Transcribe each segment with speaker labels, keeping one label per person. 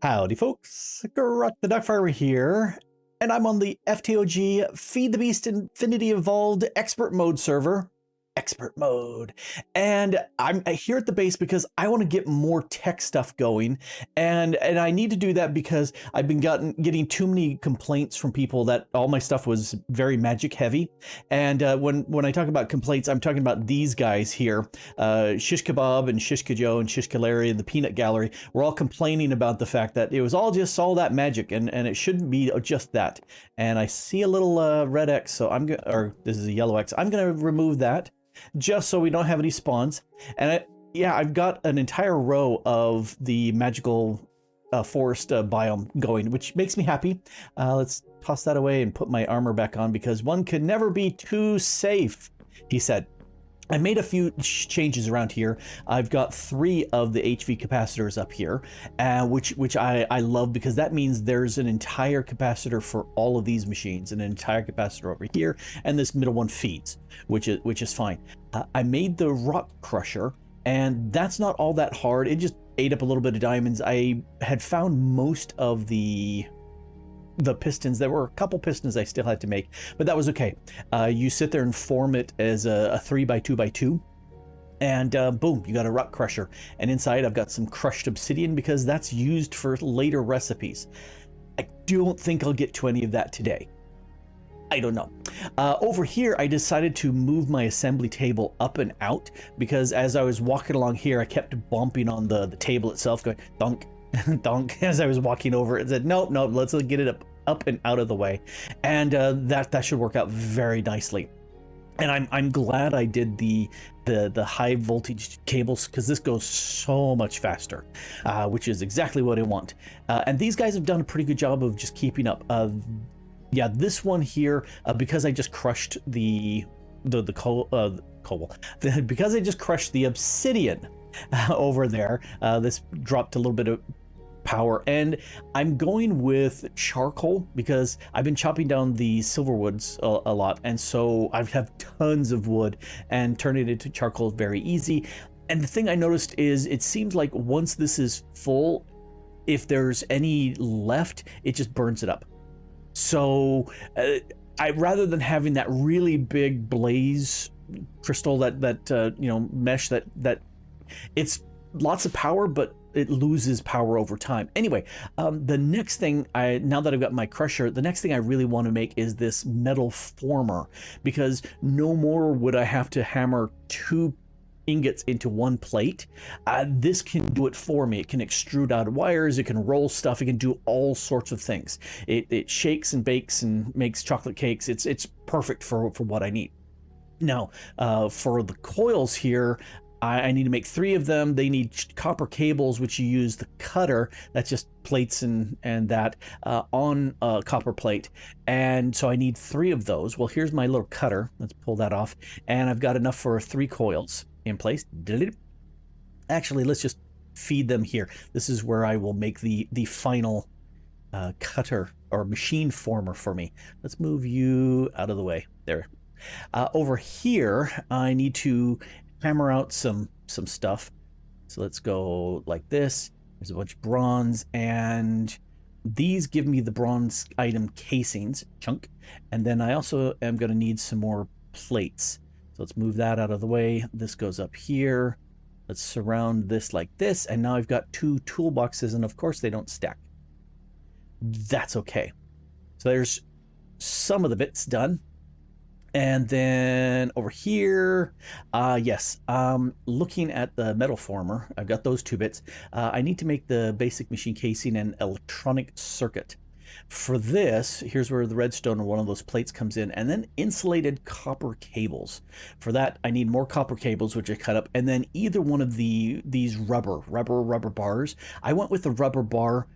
Speaker 1: Howdy folks, Grok the DuckFarmer here, and I'm on the FTOG Feed the Beast Infinity Evolved Expert Mode server. Expert mode. And I'm here at the base because I want to get more tech stuff going, and I need to do that because I've been getting too many complaints from people that all my stuff was very magic heavy. And when I talk about complaints, I'm talking about these guys here, Shish Kebab and Shishka Joe and Shishka Larry and the Peanut Gallery. We're all complaining about the fact that it was all that magic, and it shouldn't be just that. And I see a little red X, so I'm gonna, or this is a yellow X. I'm gonna remove that, just so we don't have any spawns. And yeah, I've got an entire row of the magical forest biome going, which makes me happy. Let's toss that away and put my armor back on, because one could never be too safe, he said. I made a few changes around here. I've got 3 of the HV capacitors up here, which I love, because that means there's an entire capacitor for all of these machines, and an entire capacitor over here, and this middle one feeds, which is fine. I made the rock crusher, and that's not all that hard. It just ate up a little bit of diamonds. I had found most of the pistons. There were a couple pistons I still had to make, but that was okay. You sit there and form it as a 3x2x2, and boom, you got a rock crusher. And inside I've got some crushed obsidian, because that's used for later recipes. I don't think I'll get to any of that today. I don't know. Over here, I decided to move my assembly table up and out, because as I was walking along here, I kept bumping on the table itself, going donk, donk, as I was walking over it. Said, no, let's get it up and out of the way. And that should work out very nicely. And I'm glad I did the high voltage cables, because this goes so much faster, which is exactly what I want. And these guys have done a pretty good job of just keeping up. Yeah, this one here, because I just crushed the coal, because I just crushed the obsidian over there, this dropped a little bit of power. And I'm going with charcoal, because I've been chopping down the silver woods a lot, and so I have tons of wood, and turning it into charcoal is very easy. And the thing I noticed is, it seems like once this is full, if there's any left, it just burns it up. So rather than having that really big blaze crystal, that you know, mesh, that it's lots of power, but it loses power over time. Anyway, the next thing, now that I've got my crusher, the next thing I really want to make is this metal former, because no more would I have to hammer 2 ingots into 1 plate. This can do it for me. It can extrude out wires, it can roll stuff, it can do all sorts of things. It shakes and bakes and makes chocolate cakes. It's perfect for what I need. Now, for the coils here, I need to make 3 of them. They need copper cables, which you use the cutter, that's just plates and that on a copper plate. And so I need 3 of those. Well, here's my little cutter. Let's pull that off. And I've got enough for 3 coils in place. Actually, let's just feed them here. This is where I will make the final cutter or machine former for me. Let's move you out of the way there. Over here, I need to hammer out some stuff. So let's go like this. There's a bunch of bronze, and these give me the bronze item casings chunk. And then I also am going to need some more plates. So let's move that out of the way. This goes up here. Let's surround this like this. And now I've got 2 toolboxes, and of course they don't stack. That's okay. So there's some of the bits done. And then over here, yes, looking at the metal former, I've got those 2 bits. I need to make the basic machine casing and electronic circuit. For this, here's where the redstone or one of those plates comes in, and then insulated copper cables. For that, I need more copper cables, which I cut up, and then either one of these rubber bars. I went with the rubber bar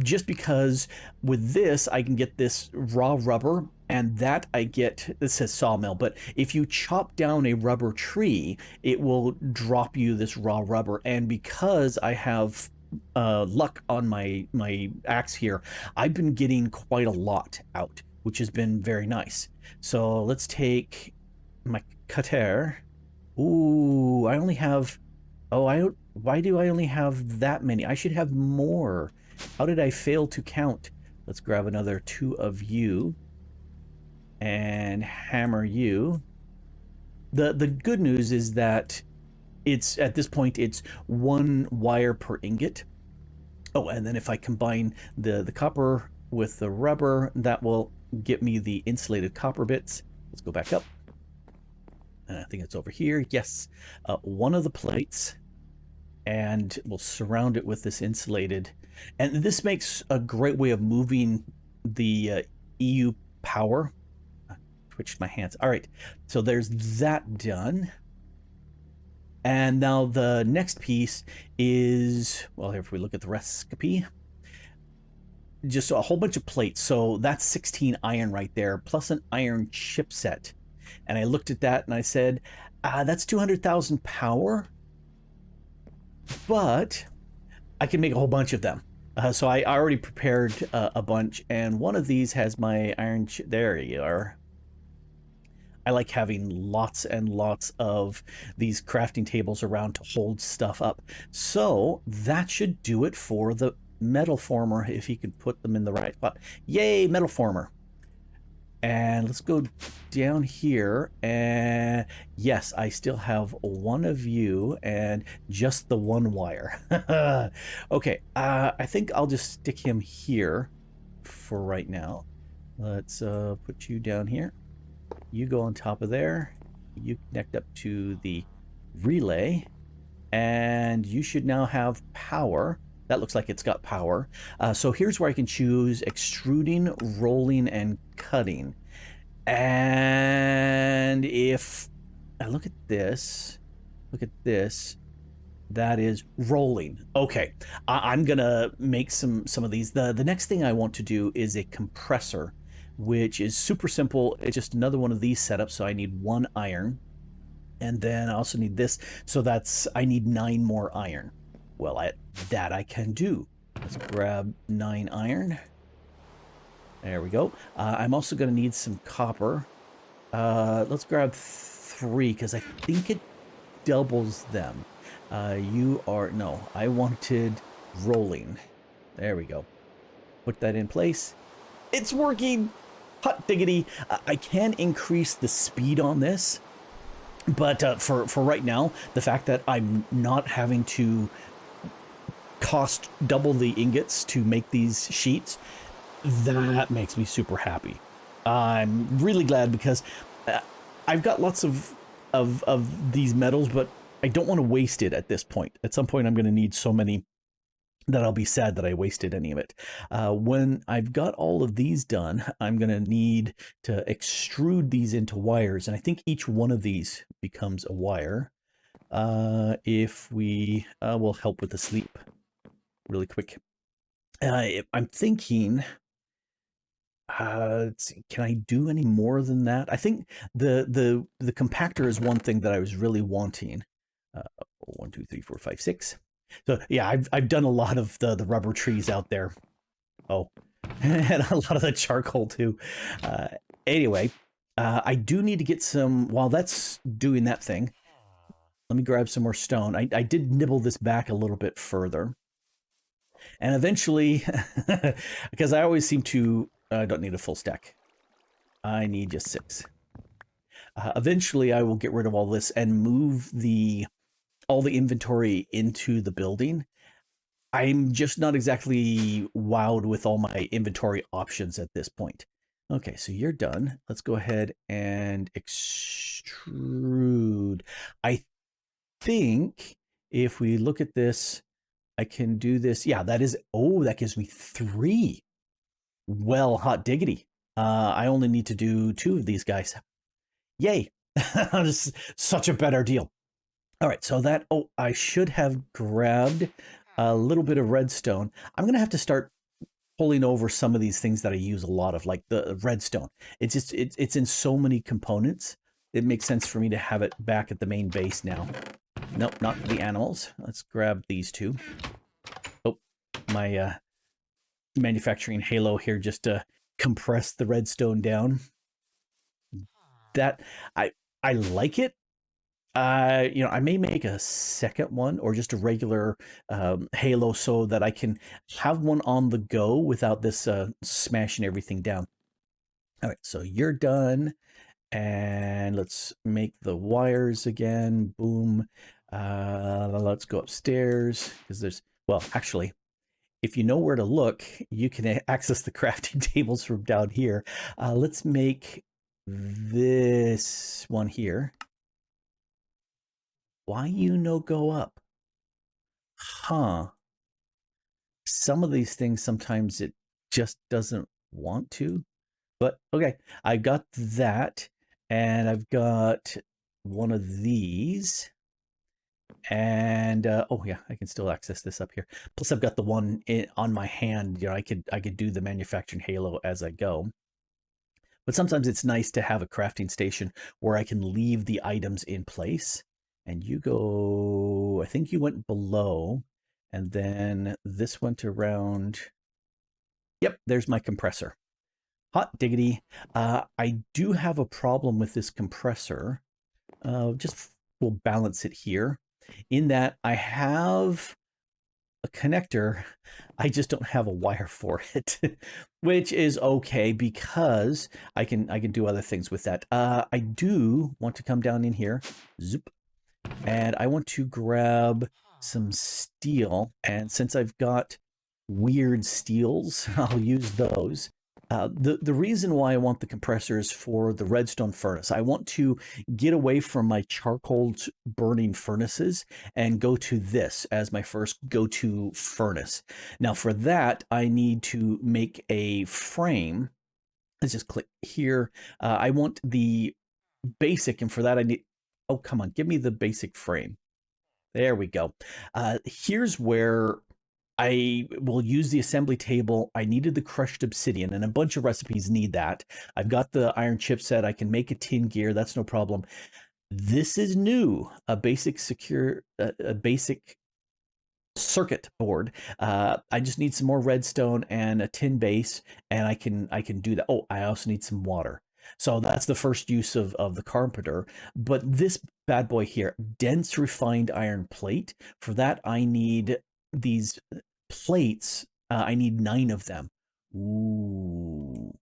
Speaker 1: just because with this I can get this raw rubber, and that I get, this says sawmill, but if you chop down a rubber tree, it will drop you this raw rubber. And because I have luck on my axe here, I've been getting quite a lot out, which has been very nice. So let's take my cutter. Ooh, I only have, oh, why do I only have that many? I should have more. How did I fail to count? Let's grab another 2 of you and hammer you. The good news is that it's at this point it's 1 wire per ingot. Oh, and then if I combine the copper with the rubber, that will get me the insulated copper bits. Let's go back up. I think it's over here. Yes, 1 of the plates, and we'll surround it with this insulated. And this makes a great way of moving the EU power. I twitched my hands. All right, so there's that done. And now the next piece is, well, if we look at the recipe, just a whole bunch of plates. So that's 16 iron right there, plus an iron chipset. And I looked at that and I said, that's 200,000 power, but I can make a whole bunch of them. So I already prepared a bunch, and one of these has my iron there you are. I like having lots and lots of these crafting tables around to hold stuff up. So that should do it for the metal former, if you could put them in the right spot. Yay, metal former. And let's go down here, and yes, I still have 1 of you and just the 1 wire. Okay, I think I'll just stick him here for right now. Let's put you down here. You go on top of there. You connect up to the relay, and you should now have power. That looks like it's got power. So here's where I can choose extruding, rolling, and cutting. And if I look at this, that is rolling. Okay, I'm gonna make some of these. The next thing I want to do is a compressor, which is super simple. It's just another one of these setups. So I need 1 iron, and then I also need this. So I need 9 more iron. Well, that I can do. Let's grab 9 iron. There we go. I'm also going to need some copper. Let's grab 3 because I think it doubles them. No, I wanted rolling. There we go. Put that in place. It's working. Hot diggity. I can increase the speed on this, but for right now, the fact that I'm not having to cost double the ingots to make these sheets, that makes me super happy. I'm really glad because I've got lots of these metals, but I don't want to waste it at this point. At some point, I'm going to need so many that I'll be sad that I wasted any of it. When I've got all of these done, I'm going to need to extrude these into wires, and I think each one of these becomes a wire. If we will help with the sleep really quick. I'm thinking, let's see, can I do any more than that? I think the compactor is one thing that I was really wanting. 1, 2, 3, 4, 5, 6. So yeah, I've done a lot of the rubber trees out there. Oh, and a lot of the charcoal too. Anyway, I do need to get some. While that's doing that thing, let me grab some more stone. I did nibble this back a little bit further. And eventually, because I always seem to, I don't need a full stack. I need just 6. Eventually, I will get rid of all this and move all the inventory into the building. I'm just not exactly wowed with all my inventory options at this point. Okay, so you're done. Let's go ahead and extrude. I think if we look at this, I can do this. Yeah, that gives me 3. Well, hot diggity. I only need to do 2 of these guys. Yay. This is such a better deal. All right, so I should have grabbed a little bit of redstone. I'm going to have to start pulling over some of these things that I use a lot of, like the redstone. It's in so many components. It makes sense for me to have it back at the main base now. Nope, not the animals. Let's grab these 2. Oh, my manufacturing halo here just to compress the redstone down. That I like it, I may make a second one or just a regular Halo so that I can have one on the go without this smashing everything down. All right, so you're done. And let's make the wires again. Boom. Let's go upstairs because well, actually, if you know where to look, you can access the crafting tables from down here. Let's make this one here. Why you no go up? Huh. Some of these things, sometimes it just doesn't want to. But okay, I got that. And I've got one of these. And oh yeah, I can still access this up here. Plus, I've got the one on my hand. I could do the manufacturing Halo as I go. But sometimes it's nice to have a crafting station where I can leave the items in place. And you go, I think you went below, and then this went around. Yep, there's my compressor. Hot diggity. I do have a problem with this compressor. Just we'll balance it here. In that I have a connector, I just don't have a wire for it, which is okay because I can do other things with that. I do want to come down in here, zoop, and I want to grab some steel. And since I've got weird steels, I'll use those. The reason why I want the compressor is for the redstone furnace. I want to get away from my charcoal burning furnaces and go to this as my first go-to furnace. Now for that, I need to make a frame. Let's just click here. I want the basic, and for that I need, oh, come on, give me the basic frame. There we go. Here's where I will use the assembly table. I needed the crushed obsidian, and a bunch of recipes need that. I've got the iron chipset. I can make a tin gear. That's no problem. This is new. A basic circuit board. I just need some more redstone and a tin base, and I can do that. Oh, I also need some water. So that's the first use of the carpenter. But this bad boy here, dense refined iron plate. For that, I need these plates. I need 9 of them. Ooh.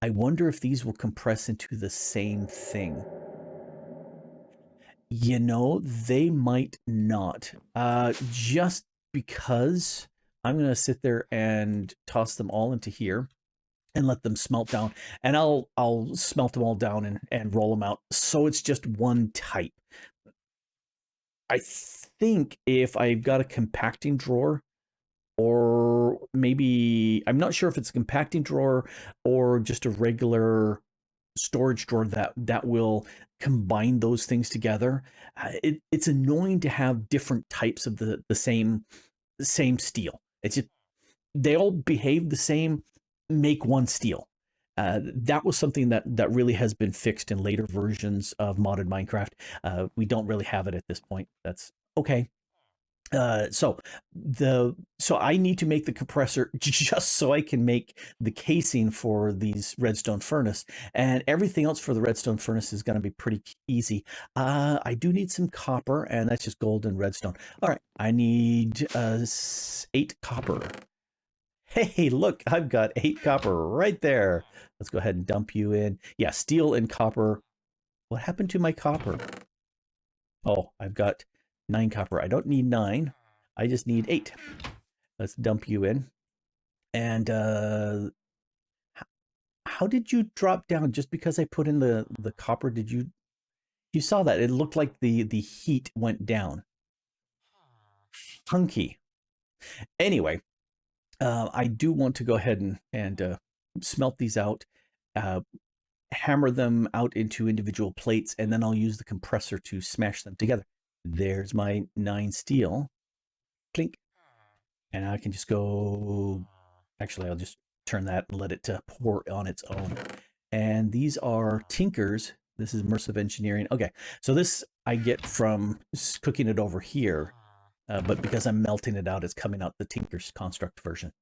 Speaker 1: I wonder if these will compress into the same thing. They might not. Just because I'm going to sit there and toss them all into here and let them smelt down. And I'll smelt them all down and roll them out. So it's just one type. I think if I've got a compacting drawer, or maybe, I'm not sure if it's a compacting drawer or just a regular storage drawer that will combine those things together. It's annoying to have different types of the same steel. It's just, they all behave the same. Make one steel. That was something that really has been fixed in later versions of modded Minecraft. We don't really have it at this point. That's okay. So I need to make the compressor just so I can make the casing for these redstone furnace, and everything else for the redstone furnace is going to be pretty easy. I do need some copper, and that's just gold and redstone. All right, I need 8 copper. Hey, look, I've got 8 copper right there. Let's go ahead and dump you in. Yeah, steel and copper. What happened to my copper? Oh, I've got 9 copper. I don't need 9. I just need 8. Let's dump you in. And how did you drop down? Just because I put in the copper, did you saw that? It looked like the heat went down. Funky. Anyway, I do want to go ahead and smelt these out, hammer them out into individual plates, and then I'll use the compressor to smash them together. There's my 9 steel. Clink. And I can just go, actually, I'll just turn that and let it pour on its own. And these are tinkers. This is immersive engineering. Okay, so this I get from cooking it over here, but because I'm melting it out, it's coming out the tinker's construct version.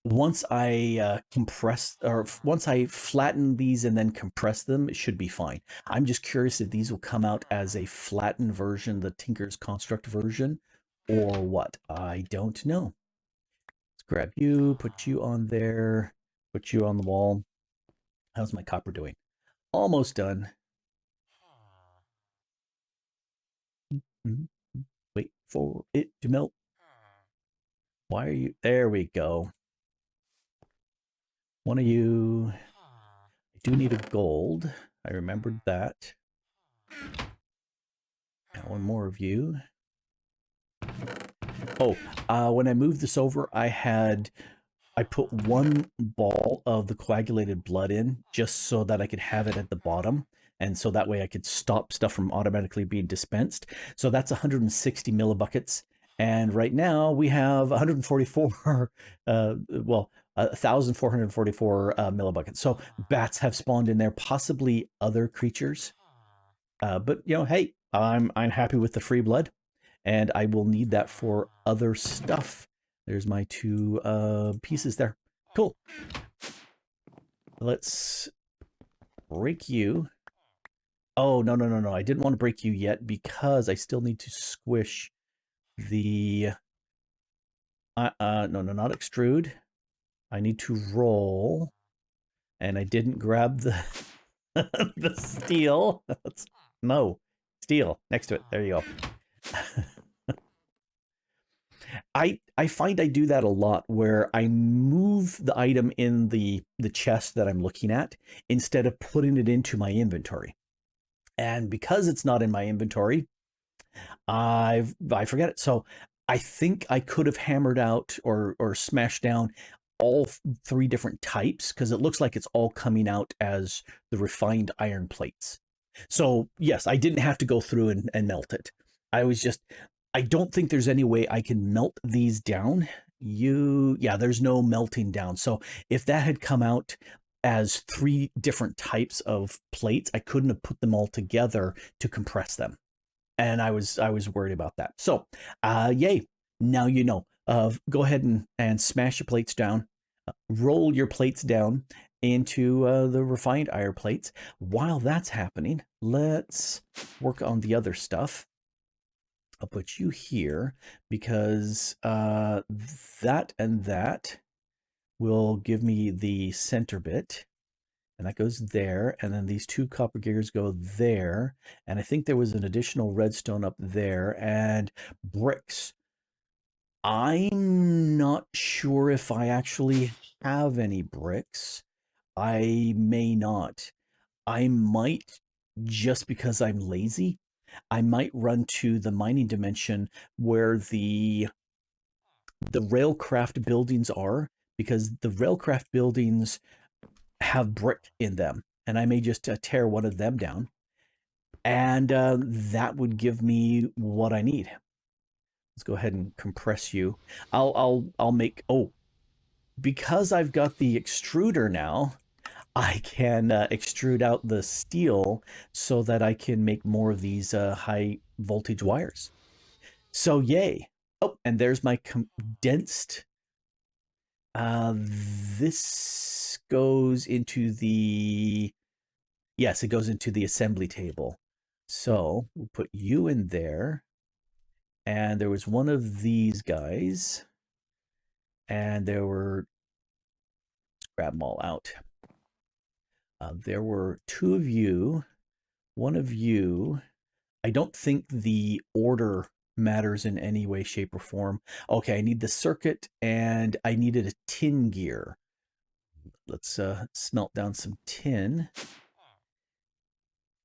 Speaker 1: once I compress, or once I flatten these and then compress them, it should be fine. I'm just curious if these will come out as a flattened version, the Tinker's Construct version, or what. I don't know. Let's grab you, put you on there, put you on the wall. How's my copper doing? Almost done. Wait for it to melt. Why are you? There we go. One of you. I do need a gold. I remembered that. Now one more of you. Oh, when I moved this over, I put one ball of the coagulated blood in just so that I could have it at the bottom. And so that way I could stop stuff from automatically being dispensed. So that's 160 millibuckets. And right now we have 144, 1,444 millibuckets. So bats have spawned in there, possibly other creatures. But you know, hey, I'm happy with the free blood, and I will need that for other stuff. There's my two pieces there. Cool. Let's break you. Oh, no, no, no, no. I didn't want to break you yet because I still need to squish the... no, not extrude. I need to roll. And I didn't grab the, the steel. No, steel next to it. There you go. I find I do that a lot where I move the item in the chest that I'm looking at instead of putting it into my inventory. And because it's not in my inventory, I forget it. So I think I could have hammered out or smashed down all three different types because it looks like it's all coming out as the refined iron plates. So yes, I didn't have to go through and melt it. I don't think there's any way I can melt these down. Yeah, there's no melting down. So if that had come out as three different types of plates, I couldn't have put them all together to compress them. And I was worried about that. So, yay. Now you know. Go ahead and smash your plates down. Roll your plates down into the refined iron plates. While that's happening, let's work on the other stuff. I'll put you here because that and that will give me the center bit. And that goes there. And then these two copper gears go there. And I think there was an additional redstone up there. And bricks. I'm not sure if I actually have any bricks. I may not. I might, just because I'm lazy, I might run to the mining dimension where the railcraft buildings are, because the railcraft buildings have brick in them, and I may just tear one of them down, and that would give me what I need. Let's go ahead and compress you. I'll make, oh, because I've got the extruder now, I can extrude out the steel so that I can make more of these high voltage wires. So yay. Oh, and there's my condensed. This goes into the, yes, it goes into the assembly table. So we'll put you in there. And there was one of these guys. And there were, let's grab them all out. There were two of you, one of you. I don't think the order matters in any way, shape, or form. Okay, I need the circuit, and I needed a tin gear. Let's smelt down some tin.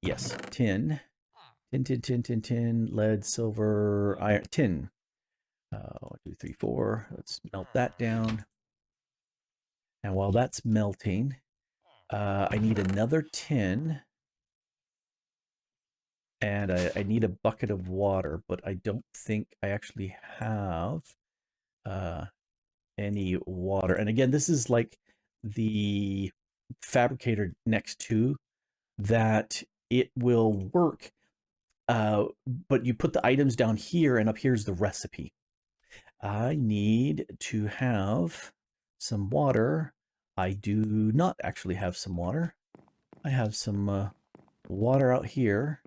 Speaker 1: Yes, tin. Tin, lead, silver, iron, tin. 1, 2, 3, 4. Let's melt that down. And while that's melting, I need another tin. And I need a bucket of water, but I don't think I actually have any water. And again, this is like the fabricator next to that it will work, but you put the items down here, and up here's the recipe. I need to have some water. I do not actually have some water. I have some water out here.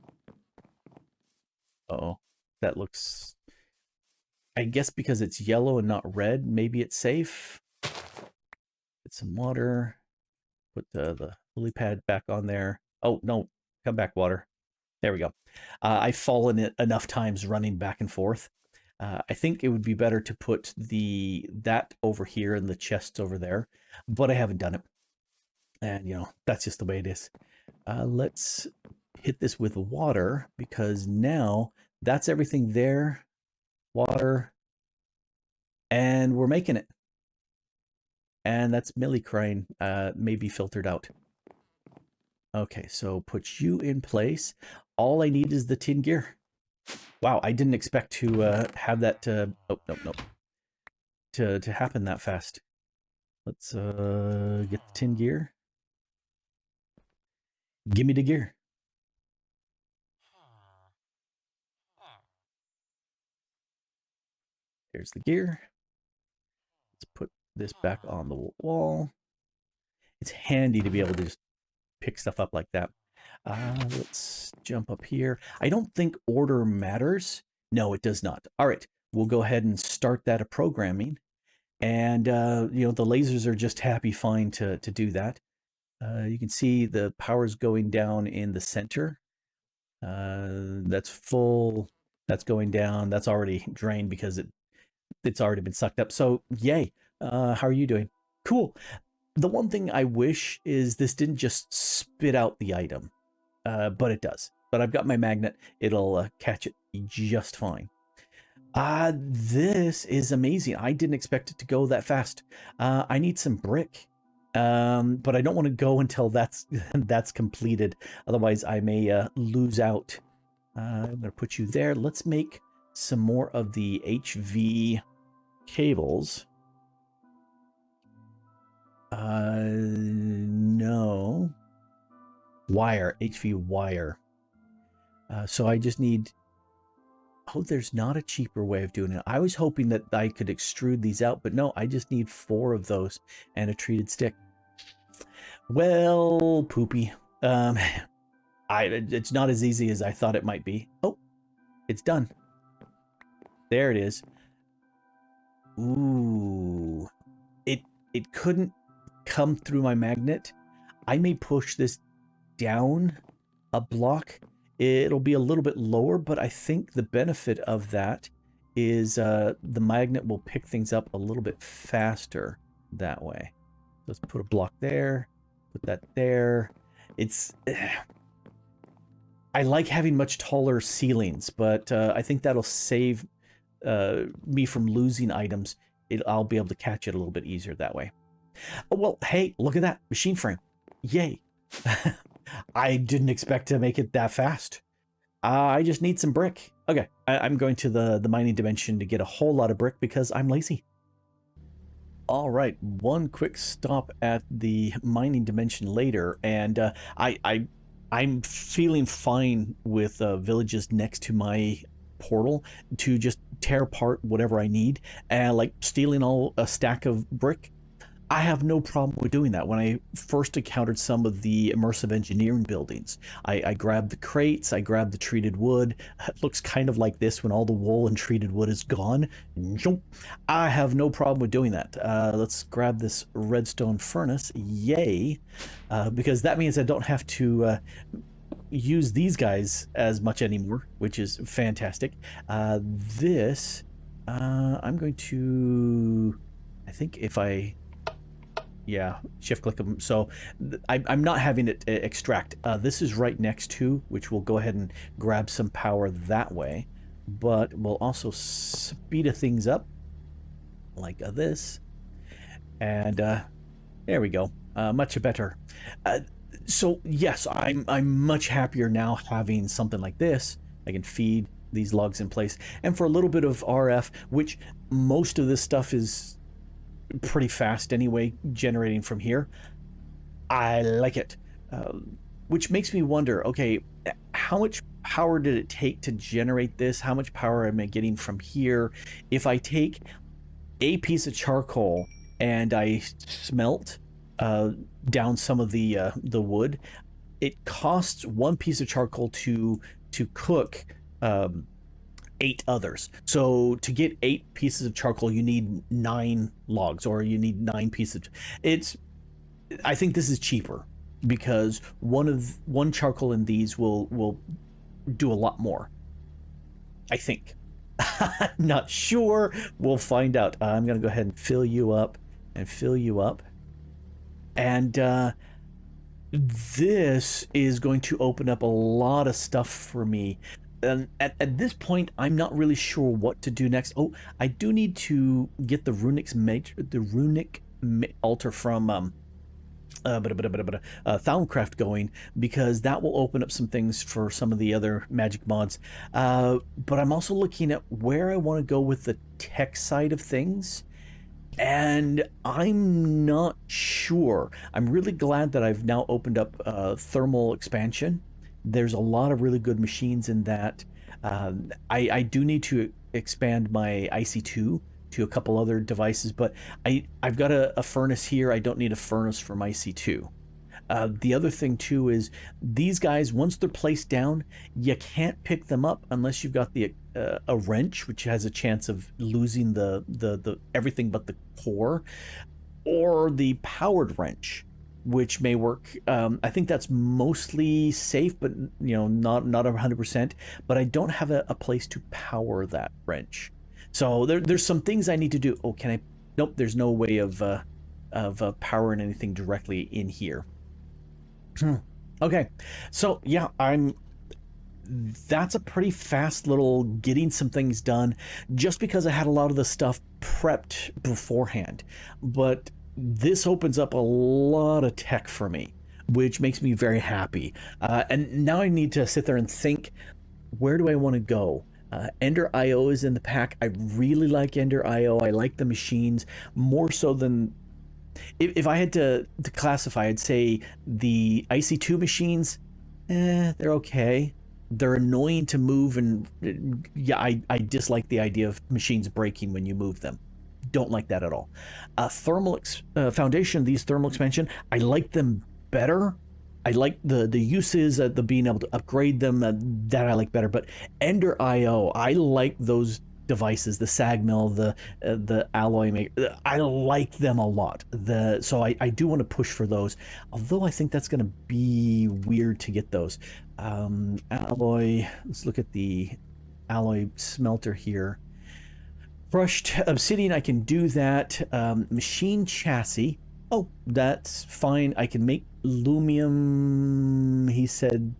Speaker 1: Uh-oh, that looks... I guess because it's yellow and not red, maybe it's safe. Get some water. Put the lily pad back on there. Oh, no. Come back, water. There we go. I've fallen it enough times running back and forth. I think it would be better to put that over here and the chests over there, but I haven't done it. And, you know, that's just the way it is. Let's hit this with water, because now that's everything there. Water. And we're making it. And that's millicrine, maybe filtered out. Okay, so put you in place. All I need is the tin gear. Wow, I didn't expect to have that. Oh, no. To happen that fast. Let's get the tin gear. Give me the gear. There's the gear. Let's put this back on the wall. It's handy to be able to just pick stuff up like that. Let's jump up here. I don't think order matters. No, it does not. All right, we'll go ahead and start that programming. And, you know, the lasers are just happy fine to do that. You can see the power's going down in the center. That's full. That's going down. That's already drained because it's already been sucked up. So, yay. How are you doing? Cool. The one thing I wish is this didn't just spit out the item, but it does. But I've got my magnet. It'll catch it just fine. This is amazing. I didn't expect it to go that fast. I need some brick, but I don't want to go until that's completed. Otherwise, I may lose out. I'm going to put you there. Let's make some more of the HV cables. No. Wire, HV wire. So I just need... Oh, there's not a cheaper way of doing it. I was hoping that I could extrude these out, but no, I just need 4 of those and a treated stick. Well, poopy. It's not as easy as I thought it might be. Oh, it's done. There it is. Ooh. It couldn't come through my magnet. I may push this down a block. It'll be a little bit lower, but I think the benefit of that is the magnet will pick things up a little bit faster that way. Let's put a block there, put that there. I like having much taller ceilings, but I think that'll save me from losing items. I'll be able to catch it a little bit easier that way. Oh, well, hey, look at that machine frame. Yay. I didn't expect to make it that fast. I just need some brick. Okay, I'm going to the mining dimension to get a whole lot of brick because I'm lazy. All right, one quick stop at the mining dimension later, and I'm feeling fine with villages next to my portal to just tear apart whatever I need, and like stealing a stack of brick. I have no problem with doing that. When I first encountered some of the immersive engineering buildings, I grabbed the crates, I grabbed the treated wood. It looks kind of like this when all the wool and treated wood is gone. I have no problem with doing that. Let's grab this redstone furnace. Yay. Because that means I don't have to use these guys as much anymore, which is fantastic. I'm going to... I think if I... Yeah, shift click them. So I'm not having it extract. This is right next to, which we'll go ahead and grab some power that way. But we'll also speed things up like this. And there we go. Much better. So yes, I'm much happier now having something like this. I can feed these logs in place. And for a little bit of RF, which most of this stuff is pretty fast anyway, generating from here. I like it. Which makes me wonder, okay, how much power did it take to generate this? How much power am I getting from here? If I take a piece of charcoal and I smelt down some of the wood, it costs one piece of charcoal to cook 8 others. So to get 8 pieces of charcoal, you need 9 logs, or you need 9 pieces. I think this is cheaper because one charcoal in these will do a lot more. I think. I'm not sure. We'll find out. I'm gonna go ahead and fill you up and fill you up. And this is going to open up a lot of stuff for me. And at this point, I'm not really sure what to do next. Oh, I do need to get the runic altar from IndustrialCraft going, because that will open up some things for some of the other magic mods. But I'm also looking at where I want to go with the tech side of things, and I'm not sure. I'm really glad that I've now opened up thermal expansion. There's a lot of really good machines in that. I do need to expand my IC2 to a couple other devices, but I've got a furnace here. I don't need a furnace from IC2. The other thing too is these guys, once they're placed down, you can't pick them up unless you've got the a wrench, which has a chance of losing the everything but the core, or the powered wrench, which may work. I think that's mostly safe, but not 100%. But I don't have a place to power that wrench. So there's some things I need to do. Oh, can I? Nope, there's no way of powering anything directly in here. Okay, so yeah, that's a pretty fast little getting some things done, just because I had a lot of the stuff prepped beforehand. But this opens up a lot of tech for me, which makes me very happy. And now I need to sit there and think, where do I want to go? Ender IO is in the pack. I really like Ender IO. I like the machines more so than... If I had to classify, I'd say the IC2 machines, they're okay. They're annoying to move, and yeah, I dislike the idea of machines breaking when you move them. Don't like that at all. Thermal foundation, these thermal expansion, I like them better. I like the uses, the being able to upgrade them, that I like better. But Ender IO, I like those devices, the sag mill, the alloy maker. I like them a lot. So I do want to push for those, although I think that's going to be weird to get those. Alloy, let's look at the alloy smelter here. Crushed obsidian, I can do that. Machine chassis, oh, that's fine. I can make lumium, he said,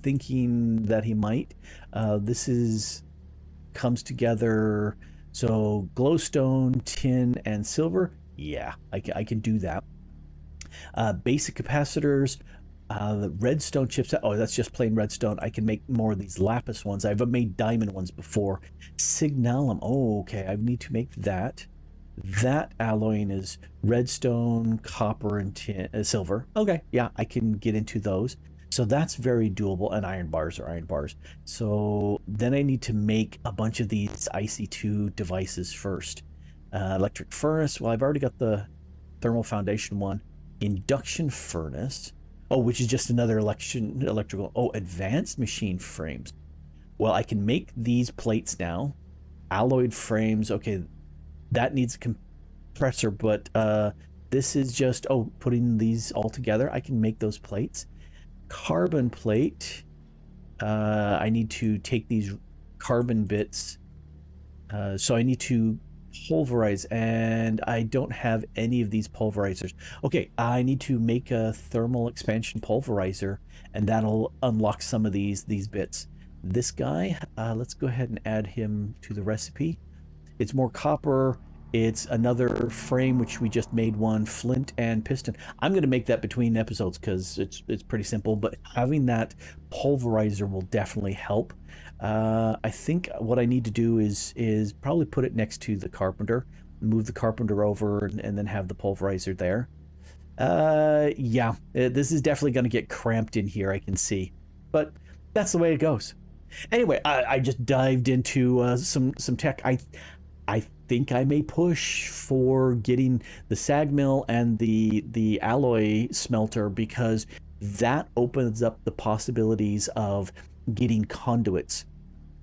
Speaker 1: thinking that he might. This comes together, so glowstone, tin, and silver. Yeah, I can do that. Basic capacitors, the redstone chips. Oh, that's just plain redstone. I can make more of these lapis ones. I've made diamond ones before. Signalum. Oh, okay. I need to make that. That alloying is redstone, copper, and tin, silver. Okay, yeah, I can get into those. So that's very doable, and iron bars are iron bars. So then I need to make a bunch of these IC2 devices first. Electric furnace, well, I've already got the thermal foundation one. Induction furnace, oh, which is just another electrical. Oh, advanced machine frames. Well, I can make these plates now. Alloyed frames, okay, that needs a compressor, but this is just, oh, putting these all together. I can make those plates. Carbon plate, I need to take these carbon bits, so I need to pulverize, and I don't have any of these pulverizers. Okay, I need to make a thermal expansion pulverizer, and that'll unlock some of these bits. This guy, let's go ahead and add him to the recipe. It's more copper. It's another frame, which we just made one, flint and piston. I'm going to make that between episodes because it's pretty simple, but having that pulverizer will definitely help. I think what I need to do is probably put it next to the carpenter, move the carpenter over, and then have the pulverizer there. Yeah, this is definitely going to get cramped in here, I can see, but that's the way it goes. Anyway, I just dived into some tech. I think I may push for getting the sag mill and the alloy smelter, because that opens up the possibilities of getting conduits,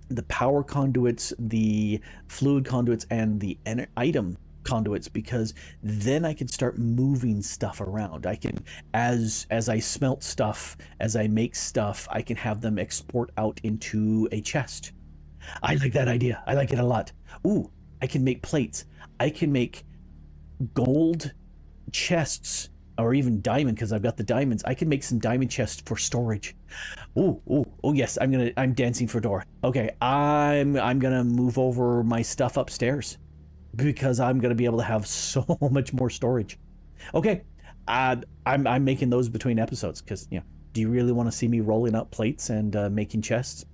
Speaker 1: the power conduits, the fluid conduits, and the item conduits, because then I can start moving stuff around. I can, as I smelt stuff, as I make stuff, I can have them export out into a chest. I like that idea. I like it a lot. Ooh, I can make plates. I can make gold chests, or even diamond, because I've got the diamonds. I can make some diamond chests for storage. Oh yes, I'm dancing for door. Okay, I'm gonna move over my stuff upstairs, because I'm gonna be able to have so much more storage. Okay, I'm making those between episodes, because, you know, do you really want to see me rolling up plates and making chests?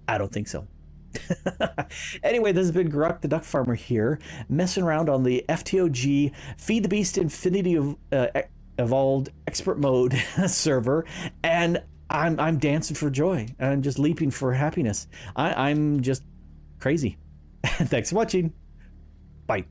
Speaker 1: I don't think so. Anyway, this has been Grok the Duck Farmer here, messing around on the FTOG Feed the Beast Infinity of Evolved Expert Mode server, and I'm dancing for joy. I'm just leaping for happiness. I'm just crazy. Thanks for watching. Bye.